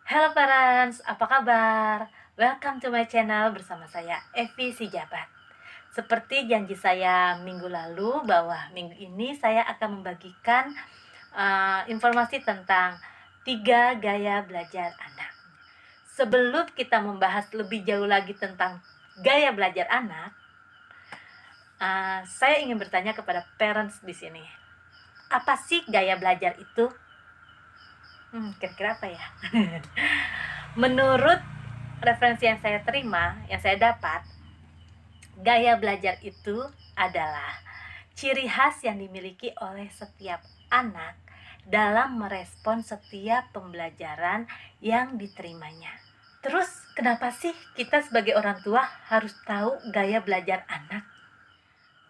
Halo parents, apa kabar? Welcome to my channel bersama saya Evi Sijabat. Seperti janji saya minggu lalu bahwa minggu ini saya akan membagikan informasi tentang 3 gaya belajar anak. Sebelum kita membahas lebih jauh lagi tentang gaya belajar anak, saya ingin bertanya kepada parents di sini. Apa sih gaya belajar itu? Kira-kira apa ya? Menurut referensi yang saya terima, yang saya dapat, gaya belajar itu adalah ciri khas yang dimiliki oleh setiap anak dalam merespon setiap pembelajaran yang diterimanya. Terus, kenapa sih kita sebagai orang tua harus tahu gaya belajar anak?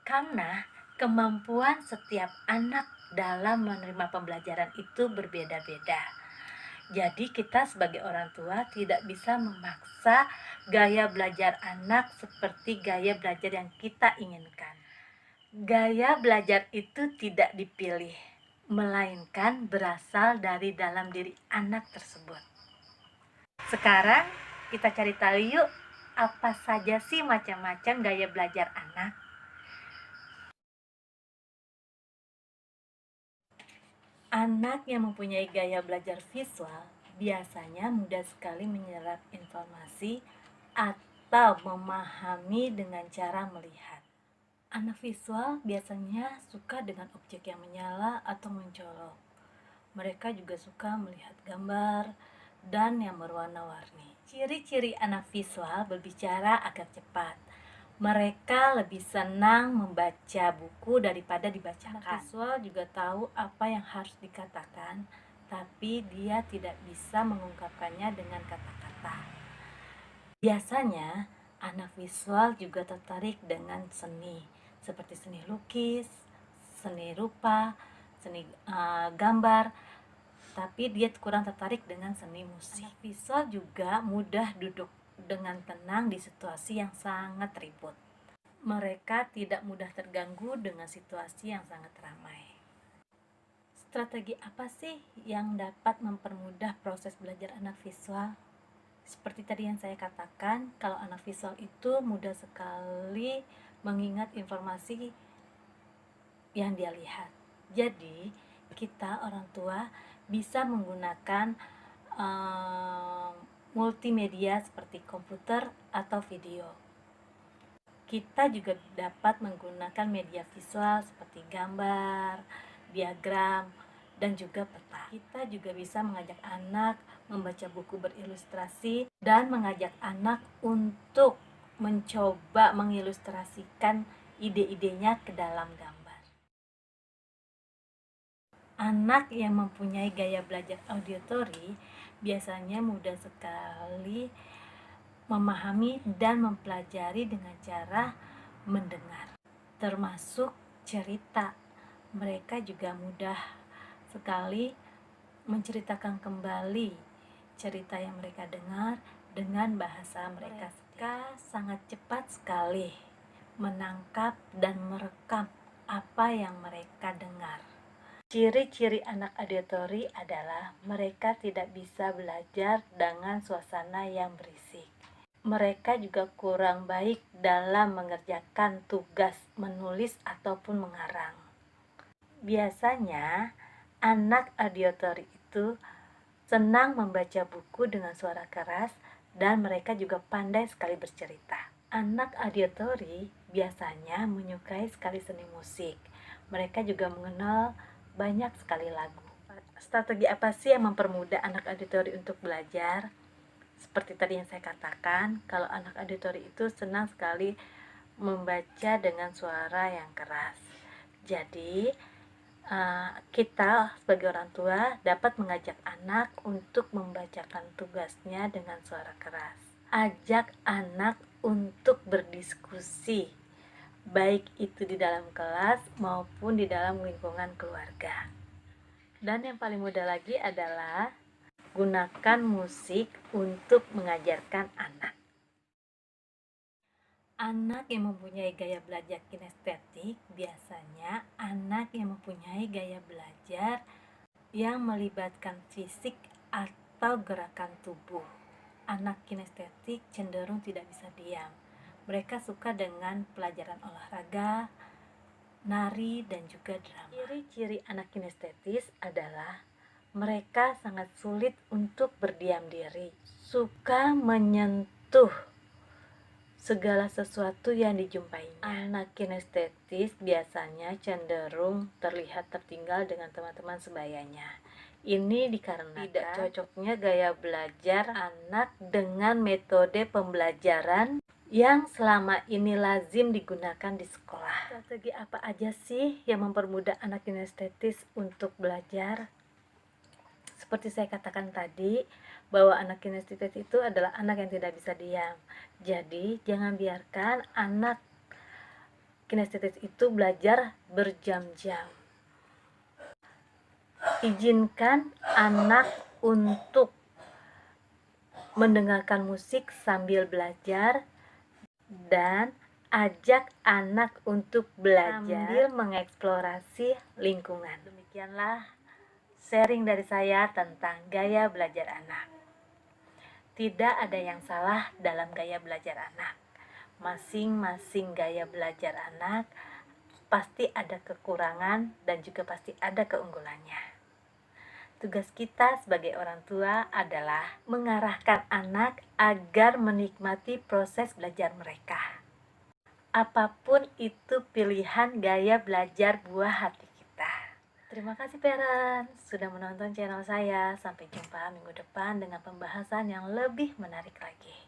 Karena kemampuan setiap anak dalam menerima pembelajaran itu berbeda-beda. Jadi kita sebagai orang tua tidak bisa memaksa gaya belajar anak seperti gaya belajar yang kita inginkan. Gaya belajar itu tidak dipilih, melainkan berasal dari dalam diri anak tersebut. Sekarang kita cari tahu yuk, apa saja sih macam-macam gaya belajar anak? Anak yang mempunyai gaya belajar visual biasanya mudah sekali menyerap informasi atau memahami dengan cara melihat. Anak visual biasanya suka dengan objek yang menyala atau mencolok. Mereka juga suka melihat gambar dan yang berwarna-warni. Ciri-ciri anak visual berbicara agak cepat. Mereka lebih senang membaca buku daripada dibacakan. Anak visual juga tahu apa yang harus dikatakan, tapi dia tidak bisa mengungkapkannya dengan kata-kata. Biasanya, anak visual juga tertarik dengan seni, seperti seni lukis, seni rupa, seni gambar, tapi dia kurang tertarik dengan seni musik. Anak visual juga mudah duduk dengan tenang di situasi yang sangat ribut. Mereka tidak mudah terganggu dengan situasi yang sangat ramai. Strategi apa sih yang dapat mempermudah proses belajar anak visual? Seperti tadi yang saya katakan, kalau anak visual itu mudah sekali mengingat informasi yang dia lihat. Jadi, kita orang tua bisa menggunakan multimedia seperti komputer atau video. Kita juga dapat menggunakan media visual seperti gambar, diagram, dan juga peta. Kita juga bisa mengajak anak membaca buku berilustrasi dan mengajak anak untuk mencoba mengilustrasikan ide-idenya ke dalam gambar. Anak yang mempunyai gaya belajar auditory biasanya mudah sekali memahami dan mempelajari dengan cara mendengar, termasuk cerita. Mereka juga mudah sekali menceritakan kembali cerita yang mereka dengar dengan bahasa mereka. Mereka sangat cepat sekali menangkap dan merekam apa yang mereka dengar. Ciri-ciri anak auditory adalah mereka tidak bisa belajar dengan suasana yang berisik. Mereka juga kurang baik dalam mengerjakan tugas menulis ataupun mengarang. Biasanya, anak auditory itu senang membaca buku dengan suara keras dan mereka juga pandai sekali bercerita. Anak auditory biasanya menyukai sekali seni musik. Mereka juga mengenal banyak sekali lagu. Strategi apa sih yang mempermudah anak auditory untuk belajar? Seperti tadi yang saya katakan, kalau anak auditory itu senang sekali membaca dengan suara yang keras. Jadi, kita sebagai orang tua dapat mengajak anak untuk membacakan tugasnya dengan suara keras. Ajak anak untuk berdiskusi, baik itu di dalam kelas maupun di dalam lingkungan keluarga. Dan yang paling mudah lagi adalah gunakan musik untuk mengajarkan anak. Anak yang mempunyai gaya belajar kinestetik biasanya anak yang mempunyai gaya belajar yang melibatkan fisik atau gerakan tubuh. Anak kinestetik cenderung tidak bisa diam. Mereka suka dengan pelajaran olahraga, nari, dan juga drama. Ciri-ciri anak kinestetis adalah mereka sangat sulit untuk berdiam diri, suka menyentuh segala sesuatu yang dijumpainya. Anak kinestetis biasanya cenderung terlihat tertinggal dengan teman-teman sebayanya. Ini dikarenakan tidak cocoknya gaya belajar anak dengan metode pembelajaran yang selama ini lazim digunakan di sekolah. Strategi apa aja sih yang mempermudah anak kinestetis untuk belajar? Seperti saya katakan tadi, bahwa anak kinestetis itu adalah anak yang tidak bisa diam. Jadi, jangan biarkan anak kinestetis itu belajar berjam-jam. Izinkan anak untuk mendengarkan musik sambil belajar dan ajak anak untuk belajar sambil mengeksplorasi lingkungan. Demikianlah sharing dari saya tentang gaya belajar anak. Tidak ada yang salah dalam gaya belajar anak. Masing-masing gaya belajar anak pasti ada kekurangan dan juga pasti ada keunggulannya. Tugas kita sebagai orang tua adalah mengarahkan anak agar menikmati proses belajar mereka. Apapun itu pilihan gaya belajar buah hati kita. Terima kasih parents sudah menonton channel saya. Sampai jumpa minggu depan dengan pembahasan yang lebih menarik lagi.